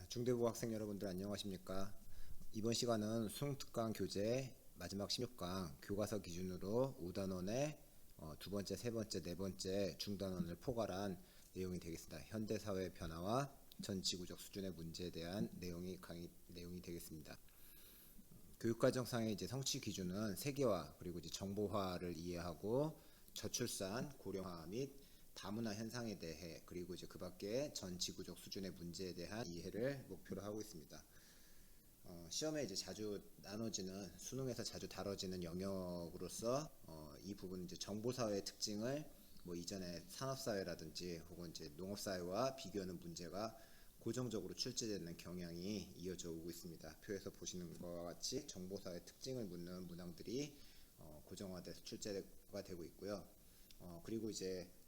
중대부 학생 여러분들 안녕하십니까? 이번 시간은 수능특강 교재 마지막 16강 교과서 기준으로 5단원의 두 번째, 세 번째, 네 번째 중단원을 포괄한 내용이 되겠습니다. 현대사회 변화와 전 지구적 수준의 문제에 대한 내용이 되겠습니다. 교육과정상의 성취 기준은 세계화 그리고 정보화를 이해하고 저출산, 고령화 및 다문화 현상에 대해 그리고 그 밖에 전 지구적 수준의 문제에 대한 이해를 목표로 하고 있습니다. 시험에 자주 나눠지는 수능에서 자주 다뤄지는 영역으로서 이 부분 정보사회의 특징을 이전에 산업사회라든지 혹은 농업사회와 비교하는 문제가 고정적으로 출제되는 경향이 이어져 오고 있습니다. 표에서 보시는 것과 같이 정보사회의 특징을 묻는 문항들이 고정화돼서 출제가 되고 있고요. 그리고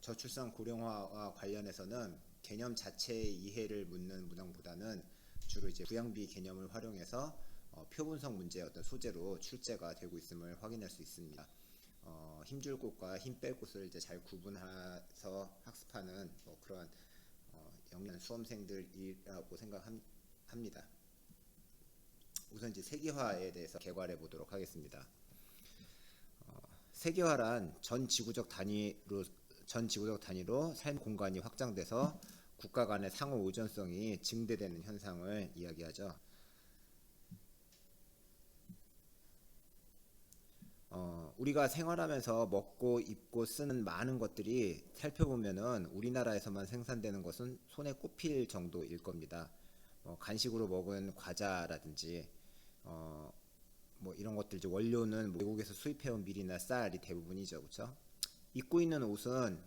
저출산 고령화와 관련해서는 개념 자체의 이해를 묻는 문항보다는 주로 부양비 개념을 활용해서 표분석 문제의 어떤 소재로 출제가 되고 있음을 확인할 수 있습니다. 힘줄 곳과 힘 뺄 곳을 잘 구분해서 학습하는 그러한 영리한 수험생들이라고 생각합니다. 우선 세계화에 대해서 개괄해 보도록 하겠습니다. 세계화란 전 지구적 단위로 삶 공간이 확장돼서 국가 간의 상호 의존성이 증대되는 현상을 이야기하죠. 우리가 생활하면서 먹고 입고 쓰는 많은 것들이 살펴보면은 우리나라에서만 생산되는 것은 손에 꼽힐 정도일 겁니다. 간식으로 먹은 과자라든지 이런 것들 원료는 외국에서 수입해온 밀이나 쌀이 대부분이죠, 그렇죠? 입고 있는 옷은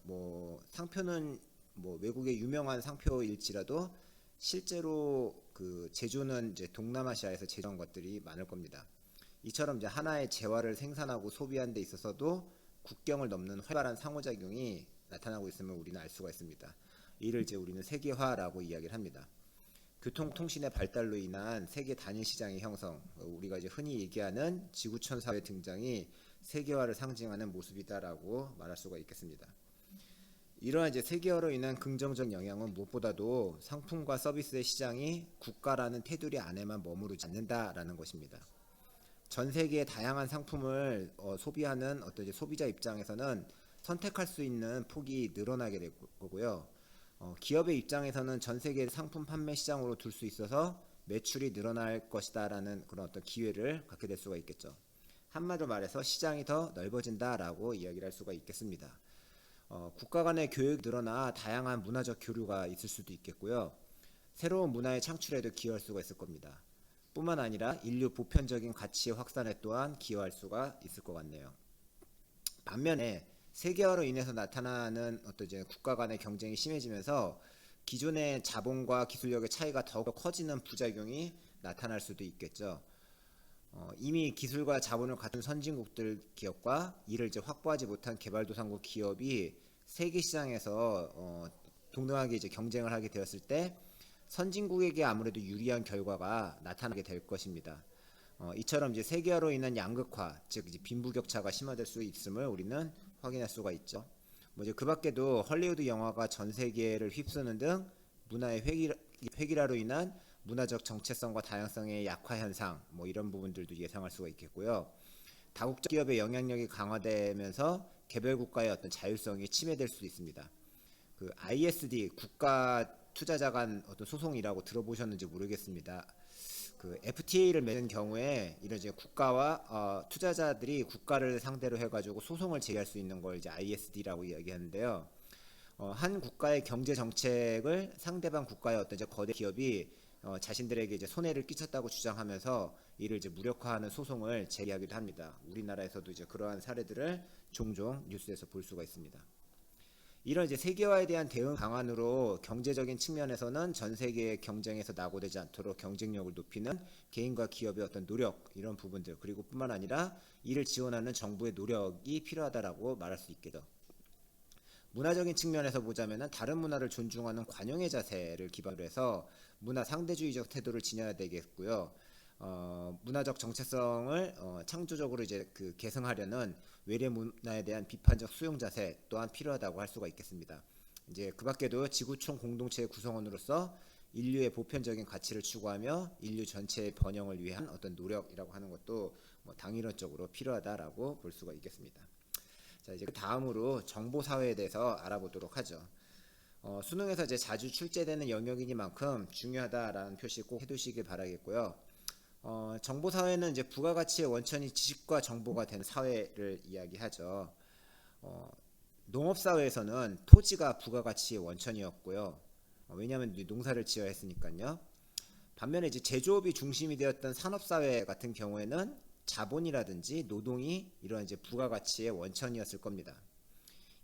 상표는 외국의 유명한 상표일지라도 실제로 그 제조는 동남아시아에서 제조한 것들이 많을 겁니다. 이처럼 하나의 재화를 생산하고 소비하는 데 있어서도 국경을 넘는 활발한 상호작용이 나타나고 있음을 우리는 알 수가 있습니다. 이를 우리는 세계화라고 이야기를 합니다. 교통통신의 발달로 인한 세계 단일 시장의 형성, 우리가 흔히 얘기하는 지구촌 사회 등장이 세계화를 상징하는 모습이다라고 말할 수가 있겠습니다. 이러한 세계화로 인한 긍정적 영향은 무엇보다도 상품과 서비스의 시장이 국가라는 테두리 안에만 머무르지 않는다라는 것입니다. 전 세계의 다양한 상품을 소비하는 소비자 입장에서는 선택할 수 있는 폭이 늘어나게 될 거고요. 기업의 입장에서는 전 세계 상품 판매 시장으로 둘 수 있어서 매출이 늘어날 것이다라는 그런 기회를 갖게 될 수가 있겠죠. 한마디로 말해서 시장이 더 넓어진다라고 이야기를 할 수가 있겠습니다. 국가 간의 교육이 늘어나 다양한 문화적 교류가 있을 수도 있겠고요. 새로운 문화의 창출에도 기여할 수가 있을 겁니다. 뿐만 아니라 인류 보편적인 가치의 확산에 또한 기여할 수가 있을 것 같네요. 반면에 세계화로 인해서 나타나는 국가 간의 경쟁이 심해지면서 기존의 자본과 기술력의 차이가 더욱 커지는 부작용이 나타날 수도 있겠죠. 이미 기술과 자본을 갖춘 선진국들 기업과 이를 확보하지 못한 개발도상국 기업이 세계 시장에서 동등하게 경쟁을 하게 되었을 때 선진국에게 아무래도 유리한 결과가 나타나게 될 것입니다. 이처럼 세계화로 인한 양극화, 즉 빈부격차가 심화될 수 있음을 우리는 확인할 수가 있죠. 그 밖에도 헐리우드 영화가 전 세계를 휩쓰는 등 문화의 획일화로 인한 문화적 정체성과 다양성의 약화 현상, 이런 부분들도 예상할 수가 있겠고요. 다국적 기업의 영향력이 강화되면서 개별 국가의 자율성이 침해될 수 있습니다. 그 ISD 국가 투자자 간 소송이라고 들어보셨는지 모르겠습니다. 그 FTA를 맺은 경우에 이런 국가와 투자자들이 국가를 상대로 해가지고 소송을 제기할 수 있는 걸 ISD라고 이야기하는데요. 한 국가의 경제 정책을 상대방 국가의 거대 기업이 자신들에게 손해를 끼쳤다고 주장하면서 이를 무력화하는 소송을 제기하기도 합니다. 우리나라에서도 그러한 사례들을 종종 뉴스에서 볼 수가 있습니다. 이런 세계화에 대한 대응 방안으로 경제적인 측면에서는 전 세계의 경쟁에서 낙오되지 않도록 경쟁력을 높이는 개인과 기업의 노력, 이런 부분들, 그리고 뿐만 아니라 이를 지원하는 정부의 노력이 필요하다라고 말할 수 있겠죠. 문화적인 측면에서 보자면 다른 문화를 존중하는 관용의 자세를 기반으로 해서 문화 상대주의적 태도를 지녀야 되겠고요. 문화적 정체성을 창조적으로 계승하려는 외래 문화에 대한 비판적 수용 자세 또한 필요하다고 할 수가 있겠습니다. 그 밖에도 지구촌 공동체의 구성원으로서 인류의 보편적인 가치를 추구하며 인류 전체의 번영을 위한 어떤 노력이라고 하는 것도 뭐 당위론적으로 필요하다라고 볼 수가 있겠습니다. 자, 이제 그 다음으로 정보 사회에 대해서 알아보도록 하죠. 수능에서 이제 자주 출제되는 영역이니만큼 중요하다라는 표시 꼭 해두시길 바라겠고요. 정보 사회는 이제 부가가치의 원천이 지식과 정보가 된 사회를 이야기하죠. 농업 사회에서는 토지가 부가가치의 원천이었고요. 왜냐하면 농사를 지어야 했으니까요. 반면에 이제 제조업이 중심이 되었던 산업 사회 같은 경우에는 자본이라든지 노동이 이러한 이제 부가가치의 원천이었을 겁니다.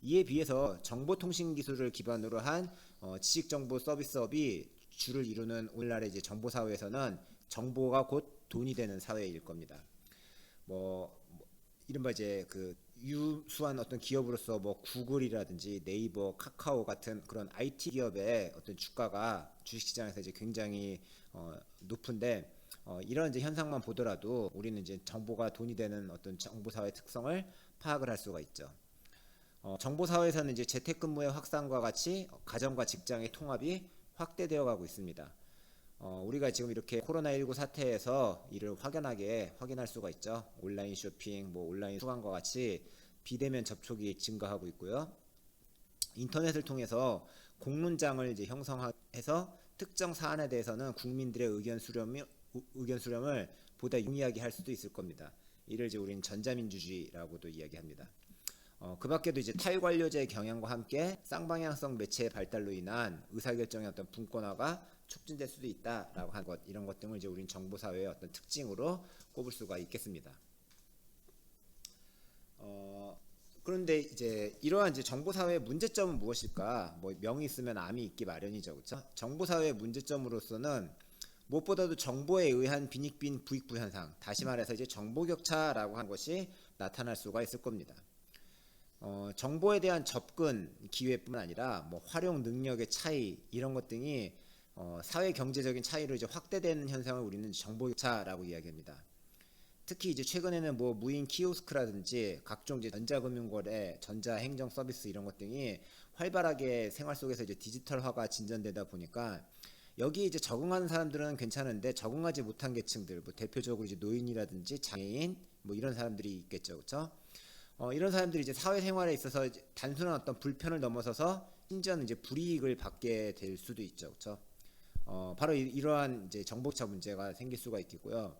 이에 비해서 정보통신 기술을 기반으로 한 지식정보 서비스업이 주를 이루는 오늘날의 이제 정보 사회에서는 정보가 곧 돈이 되는 사회일 겁니다. 이른바 이제 그 유수한 어떤 기업으로서 뭐 구글이라든지 네이버, 카카오 같은 그런 IT 기업의 어떤 주가가 주식시장에서 이제 굉장히 높은데 이런 이제 현상만 보더라도 우리는 이제 정보가 돈이 되는 어떤 정보 사회 특성을 파악을 할 수가 있죠. 정보 사회에서는 이제 재택근무의 확산과 같이 가정과 직장의 통합이 확대되어 가고 있습니다. 우리가 지금 이렇게 코로나19 사태에서 이를 확연하게 확인할 수가 있죠. 온라인 쇼핑, 온라인 수강과 같이 비대면 접촉이 증가하고 있고요. 인터넷을 통해서 공론장을 이제 형성해서 특정 사안에 대해서는 국민들의 의견 수렴을 보다 용이하게 할 수도 있을 겁니다. 이를 이제 우리는 전자민주주의라고도 이야기합니다. 그 밖에도 이제 타율관료제의 경향과 함께 쌍방향성 매체의 발달로 인한 의사결정의 어떤 분권화가 촉진될 수도 있다라고 한 것, 이런 것 등을 이제 우리는 정보사회의 어떤 특징으로 꼽을 수가 있겠습니다. 그런데 이제 이러한 이제 정보사회의 문제점은 무엇일까? 명이 있으면 암이 있기 마련이죠, 그렇죠? 정보사회의 문제점으로서는 무엇보다도 정보에 의한 빈익빈 부익부 현상, 다시 말해서 이제 정보격차라고 하는 것이 나타날 수가 있을 겁니다. 정보에 대한 접근 기회뿐만 아니라 활용 능력의 차이 이런 것 등이 사회 경제적인 차이로 이제 확대되는 현상을 우리는 정보격차라고 이야기합니다. 특히 이제 최근에는 무인 키오스크라든지 각종 이제 전자금융거래, 전자행정 서비스 이런 것 등이 활발하게 생활 속에서 이제 디지털화가 진전되다 보니까 여기 이제 적응하는 사람들은 괜찮은데 적응하지 못한 계층들, 대표적으로 이제 노인이라든지 장애인 이런 사람들이 있겠죠, 그렇죠? 이런 사람들이 이제 사회생활에 있어서 이제 단순한 어떤 불편을 넘어서서 심지어는 이제 불이익을 받게 될 수도 있죠, 그렇죠? 바로 이러한 이제 정보차 문제가 생길 수가 있겠고요.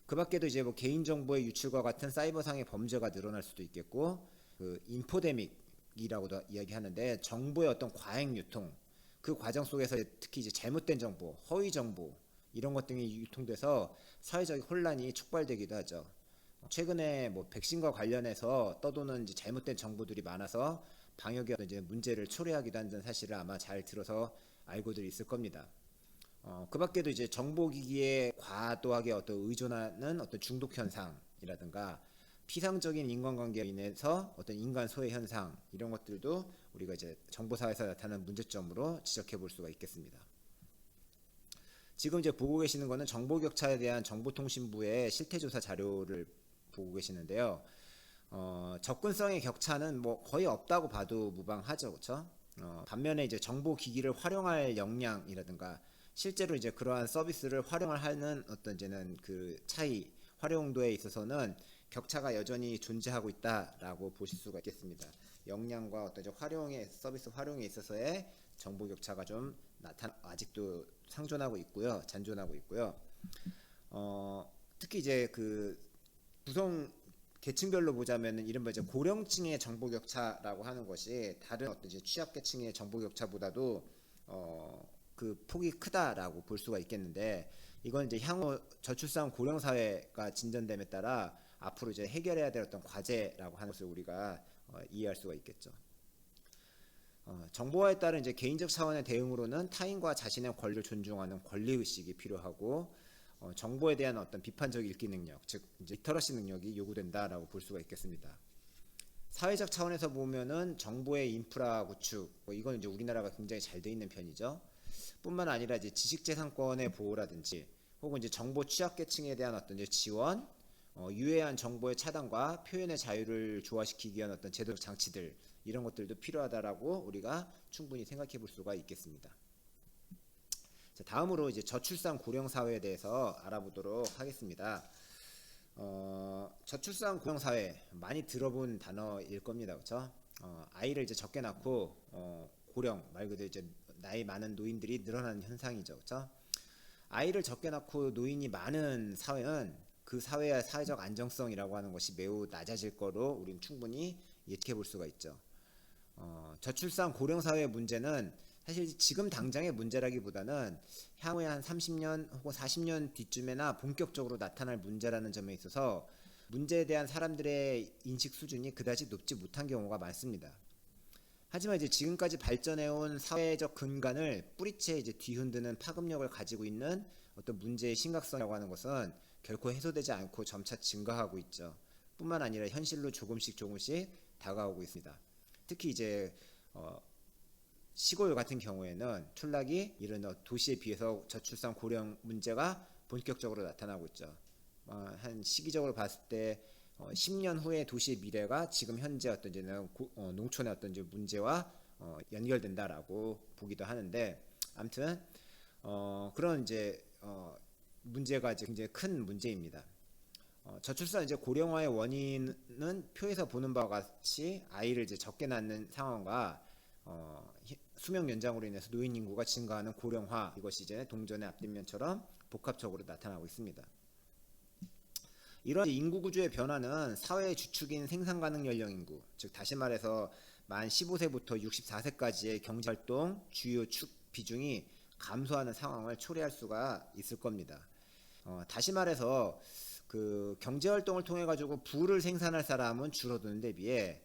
그 밖에도 이제 개인정보의 유출과 같은 사이버상의 범죄가 늘어날 수도 있겠고, 그 인포데믹이라고도 이야기하는데 정보의 어떤 과잉 유통, 그 과정 속에서 특히 이제 잘못된 정보, 허위 정보 이런 것 등이 유통돼서 사회적 혼란이 촉발되기도 하죠. 최근에 백신과 관련해서 떠도는 이제 잘못된 정보들이 많아서 방역에 이제 문제를 초래하기도 한다는 사실을 아마 잘 들어서 알고들 있을 겁니다. 그 밖에도 이제 정보기기에 과도하게 의존하는 어떤 중독 현상이라든가 피상적인 인간관계로 인해서 어떤 인간 소외 현상 이런 것들도 우리가 이제 정보사회에서 나타나는 문제점으로 지적해 볼 수가 있겠습니다. 지금 이제 보고 계시는 거는 정보격차에 대한 정보통신부의 실태조사 자료를 보고 계시는데요. 접근성의 격차는 거의 없다고 봐도 무방하죠, 그렇죠? 반면에 이제 정보기기를 활용할 역량이라든가 실제로 이제 그러한 서비스를 활용을 하는 어떤 이제는 그 차이, 활용도에 있어서는 격차가 여전히 존재하고 있다라고 보실 수가 있겠습니다. 역량과 어떤 서비스 활용에 있어서의 정보 격차가 좀 아직도 상존하고 있고요, 잔존하고 있고요. 특히 이제 그 구성 계층별로 보자면은 이른바 이제 고령층의 정보 격차라고 하는 것이 다른 어떤 이제 취약계층의 정보 격차보다도 그 폭이 크다라고 볼 수가 있겠는데, 이건 이제 향후 저출산 고령 사회가 진전됨에 따라 앞으로 이제 해결해야 될 어떤 과제라고 하는 것을 우리가 이해할 수가 있겠죠. 정보화에 따른 이제 개인적 차원의 대응으로는 타인과 자신의 권리를 존중하는 권리 의식이 필요하고, 정보에 대한 어떤 비판적 읽기 능력, 즉 이제 리터러시 능력이 요구된다라고 볼 수가 있겠습니다. 사회적 차원에서 보면은 정보의 인프라 구축, 이건 이제 우리나라가 굉장히 잘 돼 있는 편이죠. 뿐만 아니라 이제 지식재산권의 보호라든지 혹은 이제 정보 취약계층에 대한 어떤 이제 지원, 유해한 정보의 차단과 표현의 자유를 조화시키기 위한 어떤 제도적 장치들 이런 것들도 필요하다라고 우리가 충분히 생각해 볼 수가 있겠습니다. 자, 다음으로 이제 저출산 고령 사회에 대해서 알아보도록 하겠습니다. 저출산 고령 사회 많이 들어본 단어일 겁니다, 그렇죠? 아이를 이제 적게 낳고 고령 말 그대로 이제 나이 많은 노인들이 늘어나는 현상이죠, 그렇죠? 아이를 적게 낳고 노인이 많은 사회는 그 사회의 사회적 안정성이라고 하는 것이 매우 낮아질 거로 우리는 충분히 예측해 볼 수가 있죠. 저출산 고령 사회의 문제는 사실 지금 당장의 문제라기보다는 향후에 한 30년 혹은 40년 뒤쯤에나 본격적으로 나타날 문제라는 점에 있어서 문제에 대한 사람들의 인식 수준이 그다지 높지 못한 경우가 많습니다. 하지만 이제 지금까지 발전해온 사회적 근간을 뿌리채 이제 뒤흔드는 파급력을 가지고 있는 어떤 문제의 심각성이라고 하는 것은 결코 해소되지 않고 점차 증가하고 있죠. 뿐만 아니라 현실로 조금씩 다가오고 있습니다. 특히 이제 시골 같은 경우에는 촌락이 이런 도시에 비해서 저출산 고령 문제가 본격적으로 나타나고 있죠. 한 시기적으로 봤을 때 10년 후의 도시의 미래가 지금 현재 어떤 이제는 농촌의 어떤 이제 문제와 연결된다라고 보기도 하는데, 아무튼 그런 이제 문제가 이제 굉장히 큰 문제입니다. 저출산 이제 고령화의 원인은 표에서 보는 바와 같이 아이를 이제 적게 낳는 상황과 수명 연장으로 인해서 노인 인구가 증가하는 고령화, 이것이 이제 동전의 앞뒷면처럼 복합적으로 나타나고 있습니다. 이런 인구 구조의 변화는 사회의 주축인 생산 가능 연령 인구, 즉 다시 말해서 만 15세부터 64세까지의 경제활동 주요 축 비중이 감소하는 상황을 초래할 수가 있을 겁니다. 다시 말해서 그 경제활동을 통해 가지고 부를 생산할 사람은 줄어드는 데 비해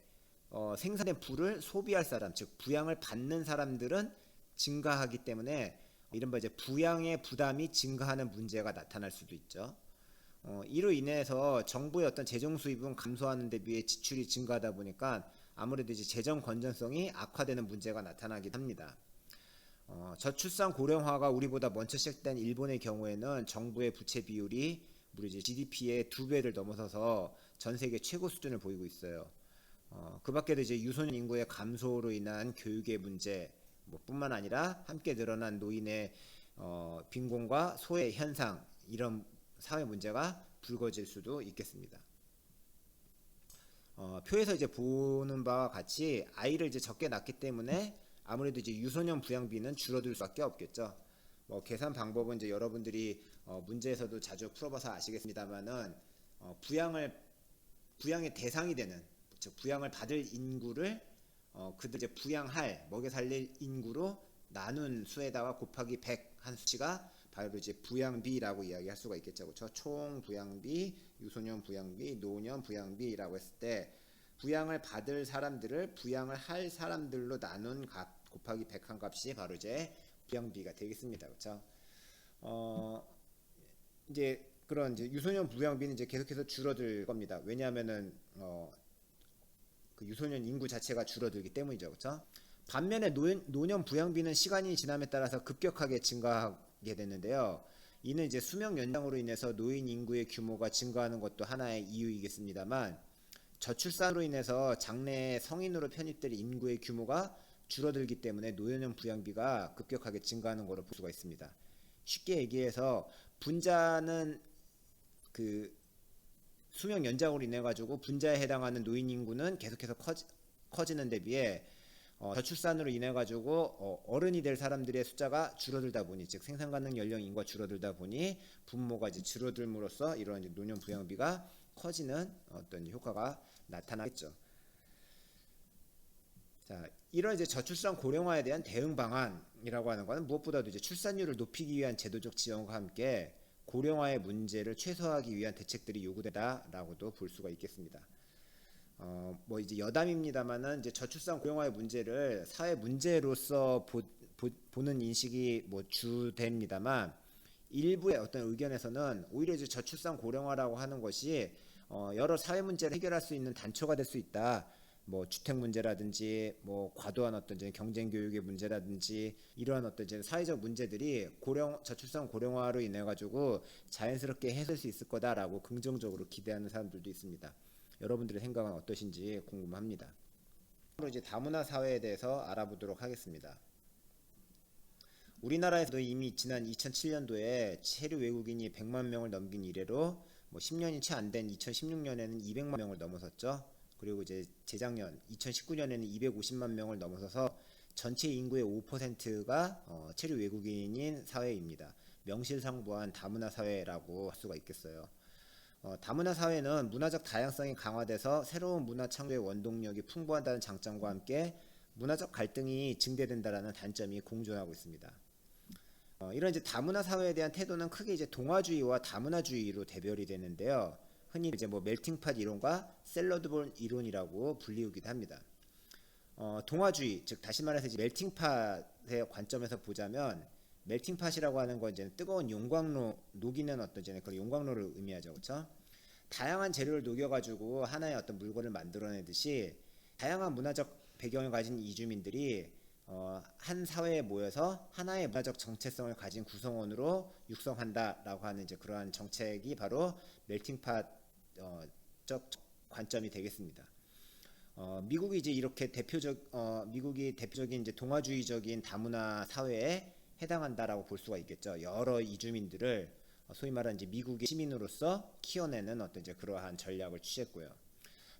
생산된 부를 소비할 사람, 즉 부양을 받는 사람들은 증가하기 때문에 이른바 이제 부양의 부담이 증가하는 문제가 나타날 수도 있죠. 이로 인해서 정부의 어떤 재정 수입은 감소하는 데 비해 지출이 증가하다 보니까 아무래도 이제 재정 건전성이 악화되는 문제가 나타나기도 합니다. 저출산 고령화가 우리보다 먼저 시작된 일본의 경우에는 정부의 부채 비율이 무려 이제 GDP의 2배를 넘어서서 전 세계 최고 수준을 보이고 있어요. 그 밖에도 이제 유소년 인구의 감소로 인한 교육의 문제, 뿐만 아니라 함께 늘어난 노인의 빈곤과 소외 현상, 이런 사회 문제가 불거질 수도 있겠습니다. 표에서 이제 보는 바와 같이 아이를 이제 적게 낳기 때문에 아무래도 이제 유소년 부양비는 줄어들 수밖에 없겠죠. 계산 방법은 이제 여러분들이 문제에서도 자주 풀어봐서 아시겠습니다만은 부양의 대상이 되는, 즉 부양을 받을 인구를 그들 이제 부양할 먹여 살릴 인구로 나눈 수에다가 곱하기 100 한 수치가 바로 이제 부양비라고 이야기할 수가 있겠죠. 그렇죠? 총 부양비, 유소년 부양비, 노년 부양비라고 했을 때 부양을 받을 사람들을 부양을 할 사람들로 나눈 값 곱하기 100한 값이 바로 이제 부양비가 되겠습니다. 그렇죠? 이제 그런 이제 유소년 부양비는 이제 계속해서 줄어들 겁니다. 왜냐하면은 그 유소년 인구 자체가 줄어들기 때문이죠. 그렇죠? 반면에 노년 부양비는 시간이 지남에 따라서 급격하게 증가하게 됐는데요. 이는 이제 수명 연장으로 인해서 노인 인구의 규모가 증가하는 것도 하나의 이유이겠습니다만, 저출산으로 인해서 장래에 성인으로 편입될 인구의 규모가 줄어들기 때문에 노년 부양비가 급격하게 증가하는 것으로 볼 수가 있습니다. 쉽게 얘기해서 분자는 그 수명 연장으로 인해 가지고 분자에 해당하는 노인 인구는 계속해서 커지는 데 비해 저출산으로 인해 가지고 어른이 될 사람들의 숫자가 줄어들다 보니, 즉 생산 가능 연령 인구가 줄어들다 보니 분모가 이제 줄어들므로써 이런 이제 노년 부양비가 커지는 어떤 효과가 나타나겠죠. 자, 이런 이제 저출산 고령화에 대한 대응 방안이라고 하는 것은 무엇보다도 이제 출산율을 높이기 위한 제도적 지원과 함께 고령화의 문제를 최소화하기 위한 대책들이 요구된다라고도 볼 수가 있겠습니다. 이제 여담입니다만은 이제 저출산 고령화의 문제를 사회 문제로서 보는 인식이 주됩니다만, 일부의 어떤 의견에서는 오히려 이제 저출산 고령화라고 하는 것이 여러 사회 문제를 해결할 수 있는 단초가 될 수 있다. 주택 문제라든지 과도한 어떤 이제 경쟁 교육의 문제라든지 이러한 어떤 이제 사회적 문제들이 저출산 고령화로 인해 가지고 자연스럽게 해소될 수 있을 거다라고 긍정적으로 기대하는 사람들도 있습니다. 여러분들의 생각은 어떠신지 궁금합니다. 이제 다문화 사회에 대해서 알아보도록 하겠습니다. 우리나라에서도 이미 지난 2007년도에 체류 외국인이 100만 명을 넘긴 이래로 뭐 10년이 채 안 된 2016년에는 200만 명을 넘어섰죠. 그리고 이제 재작년 2019년에는 250만 명을 넘어서서 전체 인구의 5%가 체류 외국인인 사회입니다. 명실상부한 다문화 사회라고 할 수가 있겠어요. 다문화 사회는 문화적 다양성이 강화돼서 새로운 문화 창조의 원동력이 풍부하다는 장점과 함께 문화적 갈등이 증대된다라는 단점이 공존하고 있습니다. 이런 이제 다문화 사회에 대한 태도는 크게 이제 동화주의와 다문화주의로 대별이 되는데요. 흔히 이제 뭐 멜팅팟 이론과 샐러드볼 이론이라고 불리우기도 합니다. 동화주의, 즉 다시 말해서 이제 멜팅팟의 관점에서 보자면 멜팅팟이라고 하는 건 이제 뜨거운 용광로, 녹이는 어떤 이제 그런 용광로를 의미하죠, 그렇죠? 다양한 재료를 녹여가지고 하나의 어떤 물건을 만들어내듯이 다양한 문화적 배경을 가진 이주민들이 한 사회에 모여서 하나의 문화적 정체성을 가진 구성원으로 육성한다라고 하는 이제 그러한 정책이 바로 멜팅팟 적 관점이 되겠습니다. 미국이 이제 이렇게 미국이 대표적인 이제 동화주의적인 다문화 사회에 해당한다라고 볼 수가 있겠죠. 여러 이주민들을 소위 말하는 이제 미국의 시민으로서 키워내는 어떤 이제 그러한 전략을 취했고요.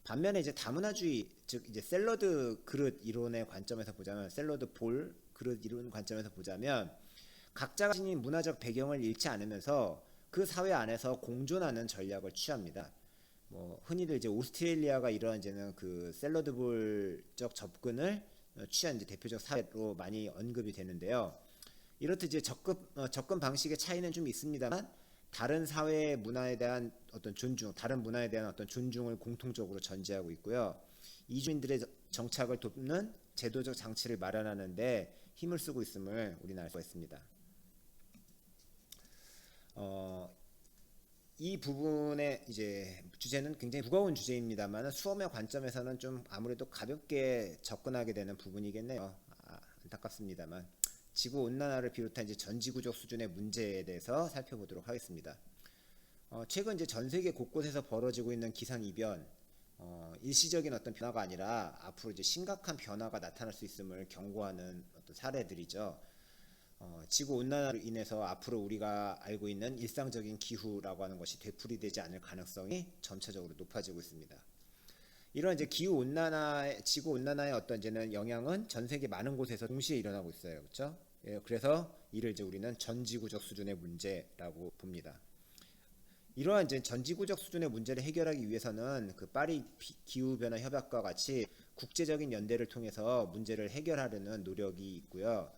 반면에 이제 다문화주의, 즉 이제 샐러드 그릇 이론의 관점에서 보자면, 샐러드 볼 그릇 이론 관점에서 보자면, 각자가 가진 문화적 배경을 잃지 않으면서 그 사회 안에서 공존하는 전략을 취합니다. 뭐 흔히들 이제 오스트레일리아가 이런 이제는 그 샐러드 볼적 접근을 취한 이제 대표적 사례로 많이 언급이 되는데요. 이렇듯 이제 접근 방식의 차이는 좀 있습니다만 다른 사회의 문화에 대한 어떤 존중, 다른 문화에 대한 어떤 존중을 공통적으로 전제하고 있고요. 이주민들의 정착을 돕는 제도적 장치를 마련하는데 힘을 쓰고 있음을 우리는 알 수가 있습니다. 이 부분의 이제 주제는 굉장히 무거운 주제입니다만 수험의 관점에서는 좀 아무래도 가볍게 접근하게 되는 부분이겠네요. 안타깝습니다만. 지구 온난화를 비롯한 이제 전지구적 수준의 문제에 대해서 살펴보도록 하겠습니다. 최근 이제 전 세계 곳곳에서 벌어지고 있는 기상 이변, 일시적인 어떤 변화가 아니라 앞으로 이제 심각한 변화가 나타날 수 있음을 경고하는 어떤 사례들이죠. 지구 온난화로 인해서 앞으로 우리가 알고 있는 일상적인 기후라고 하는 것이 되풀이되지 않을 가능성이 점차적으로 높아지고 있습니다. 이런 이제 기후 온난화, 지구 온난화의 어떤 이제는 영향은 전 세계 많은 곳에서 동시에 일어나고 있어요, 그렇죠? 예, 그래서 이를 이제 우리는 전지구적 수준의 문제라고 봅니다. 이러한 이제 전지구적 수준의 문제를 해결하기 위해서는 그 파리 기후 변화 협약과 같이 국제적인 연대를 통해서 문제를 해결하려는 노력이 있고요.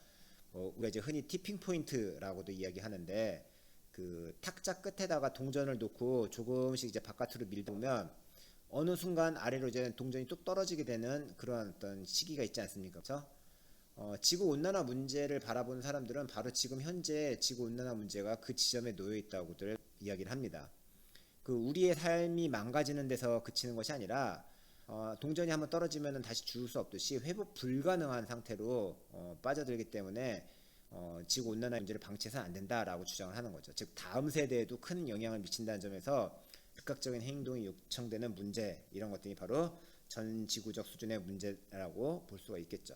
우리가 이제 흔히 티핑 포인트라고도 이야기하는데 그 탁자 끝에다가 동전을 놓고 조금씩 이제 바깥으로 밀다 보면 어느 순간 아래로 이제 동전이 뚝 떨어지게 되는 그런 어떤 시기가 있지 않습니까? 그렇죠? 지구 온난화 문제를 바라보는 사람들은 바로 지금 현재 지구 온난화 문제가 그 지점에 놓여 있다고들 이야기를 합니다. 그 우리의 삶이 망가지는 데서 그치는 것이 아니라 동전이 한번 떨어지면 다시 주울 수 없듯이 회복 불가능한 상태로 빠져들기 때문에 지구 온난화 문제를 방치해서는 안 된다라고 주장을 하는 거죠. 즉 다음 세대에도 큰 영향을 미친다는 점에서 즉각적인 행동이 요청되는 문제, 이런 것들이 바로 전 지구적 수준의 문제라고 볼 수가 있겠죠.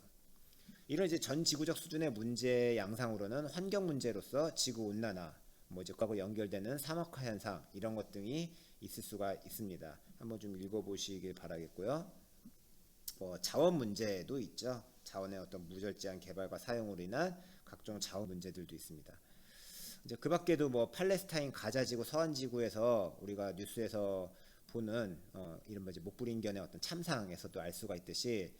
이런 이제 전 지구적 수준의 문제 양상으로는 환경 문제로서 지구 온난화, 뭐 이제 과거 연결되는 사막화 현상, 이런 것 등이 있을 수가 있습니다. 한번 좀 읽어보시길 바라겠고요. 자원 문제도 있죠. 자원의 어떤 무절제한 개발과 사용으로 인한 각종 자원 문제들도 있습니다. 이제 그 밖에도 뭐 팔레스타인 가자지구 서한지구에서 우리가 뉴스에서 보는 이른바 이제 목불인견의 어떤 참상에서도 알 수가 있듯이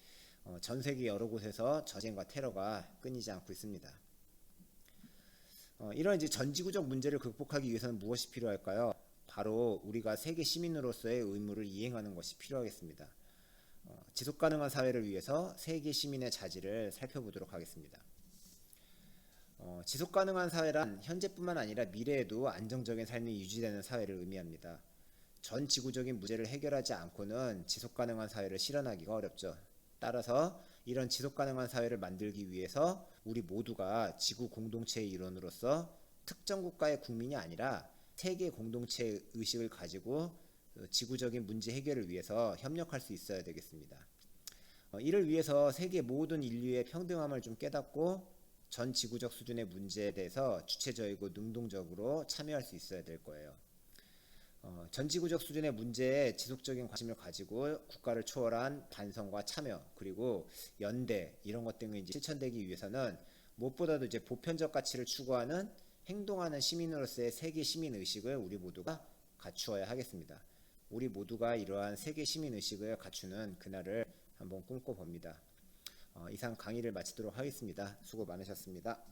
전 세계 여러 곳에서 전쟁과 테러가 끊이지 않고 있습니다. 이런 이제 전지구적 문제를 극복하기 위해서는 무엇이 필요할까요? 바로 우리가 세계 시민으로서의 의무를 이행하는 것이 필요하겠습니다. 지속가능한 사회를 위해서 세계 시민의 자질을 살펴보도록 하겠습니다. 지속가능한 사회란 현재뿐만 아니라 미래에도 안정적인 삶이 유지되는 사회를 의미합니다. 전 지구적인 문제를 해결하지 않고는 지속가능한 사회를 실현하기가 어렵죠. 따라서 이런 지속가능한 사회를 만들기 위해서 우리 모두가 지구 공동체의 일원으로서 특정 국가의 국민이 아니라 세계 공동체의 의식을 가지고 지구적인 문제 해결을 위해서 협력할 수 있어야 되겠습니다. 이를 위해서 세계 모든 인류의 평등함을 좀 깨닫고 전 지구적 수준의 문제에 대해서 주체적이고 능동적으로 참여할 수 있어야 될 거예요. 전 지구적 수준의 문제에 지속적인 관심을 가지고 국가를 초월한 반성과 참여 그리고 연대 이런 것 등을 이제 실천되기 위해서는 무엇보다도 이제 보편적 가치를 추구하는 행동하는 시민으로서의 세계 시민 의식을 우리 모두가 갖추어야 하겠습니다. 우리 모두가 이러한 세계 시민 의식을 갖추는 그날을 한번 꿈꿔봅니다. 이상 강의를 마치도록 하겠습니다. 수고 많으셨습니다.